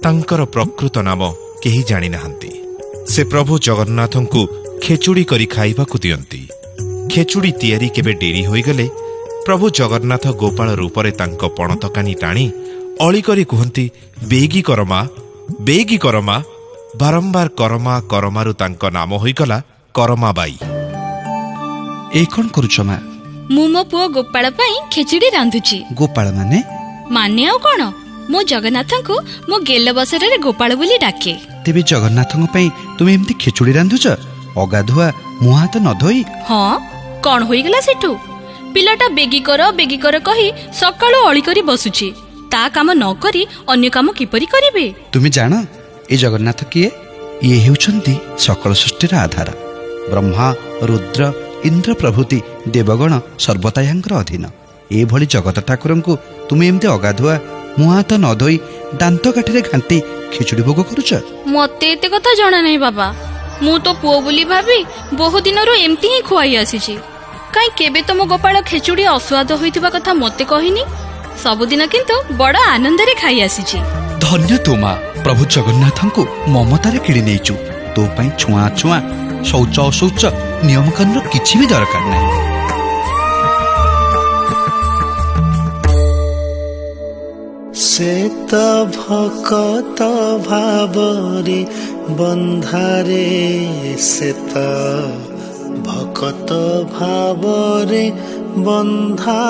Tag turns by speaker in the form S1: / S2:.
S1: ତାଙ୍କର ପ୍ରକୃତ ନାମ କେହି ଜାଣିନାହାନ୍ତି। ସେ ପ୍ରଭୁ ଜଗନ୍ନାଥଙ୍କୁ ଖେଚୁଡ଼ି କରି ଖାଇବାକୁ ଦିଅନ୍ତି। ଖେଚୁଡ଼ି ତିଆରି କେବେ ଡେରି ହୋଇଗଲେ ପ୍ରଭୁ ଜଗନ୍ନାଥ ଗୋପାଳ ରୂପରେ ତାଙ୍କ ପଣତ କାନି ଟାଣି ଅଳି କରି କୁହନ୍ତି, ବେଗି କରମା, ବେଗି କରମା। ବାରମ୍ବାର କରମା କରମାରୁ ତାଙ୍କ ନାମ ହୋଇଗଲା କରମାବାଇ।
S2: ଏ କ'ଣ କରୁଛ ମା?
S3: ମୁଁ ମୋ ପୁଅ ଗୋପାଳ ପାଇଁ ଖେଚୁଡ଼ି ରାନ୍ଧୁଛି।
S2: ଗୋପାଳ ମାନେ?
S3: ମାନେ ଆଉ କ'ଣ, ମୁଁ ଜଗନ୍ନାଥଙ୍କୁ ମୋ ଗେଲ ବସରରେ ଗୋପାଳ ବୋଲି ଡାକେ।
S2: ତେବେ ଜଗନ୍ନାଥଙ୍କ ପାଇଁ ତୁମେ ଏମିତି ଖେଚୁଡ଼ି ରାନ୍ଧୁଛ, ଅଗାଧୁଆ ମୁହଁ ହାତ ନ ଧୋଇ?
S3: ହଁ, କ'ଣ ହୋଇଗଲା ସେଠୁ? ପିଲାଟା ବେଗି କର କହି ସକାଳୁ ଅଳି କରି ବସୁଛି। ତା କାମ ନ କରି ଅନ୍ୟ କାମ କିପରି କରିବେ?
S2: ତୁମେ ଜାଣ ଏ ଜଗନ୍ନାଥ କିଏ? ଇଏ ହେଉଛନ୍ତି ସକଳ ସୃଷ୍ଟିର ଆଧାର। ବ୍ରହ୍ମା, ରୁଦ୍ର, ଇନ୍ଦ୍ର ପ୍ରଭୃତି ଦେବଗଣ ସର୍ବଦା ୟାଙ୍କର ଅଧୀନ। ଏଭଳି ଜଗତ ଠାକୁରଙ୍କୁ ତୁମେ ଏମିତି ଅଗାଧୁଆ ମୁହଁ ହାତ ନ ଧୋଇ ଦାନ୍ତ କାଠିରେ ଘାଣ୍ଟି ଖେଚୁଡ଼ି ଭୋଗ କରୁଛ?
S3: ମତେ ଏତେ କଥା ଜଣା ନାହିଁ ବାବା। ମୁଁ ତ ପୁଅ ବୋଲି ଭାବି ବହୁ ଦିନରୁ ଏମିତି ହିଁ ଖୁଆଇ ଆସିଛି। କାହିଁ କେବେ ତ ମୋ ଗୋପାଳ ଖେଚୁଡ଼ି ଅସ୍ୱାଦ ହୋଇଥିବା କଥା ମତେ କହିନି। ସବୁଦିନ କିନ୍ତୁ ବଡ଼ ଆନନ୍ଦରେ ଖାଇ ଆସିଛି।
S2: ଧନ୍ୟ ତୁ ମା, ପ୍ରଭୁ ଜଗନ୍ନାଥଙ୍କୁ ମମତାରେ କିଣି ନେଇଛୁ। ତୋ ପାଇଁ ଛୁଆଁ ଛୁଆଁ ଶୌଚ ଅଶୌଚ ନିୟମକାନୁନ କିଛି ବି ଦରକାର ନାହିଁ।
S4: ସେ ତ ଭକତ ଭାବରେ ବନ୍ଧାରେ, ସେ ତ ଭକତ ଭାବରେ ବନ୍ଧା।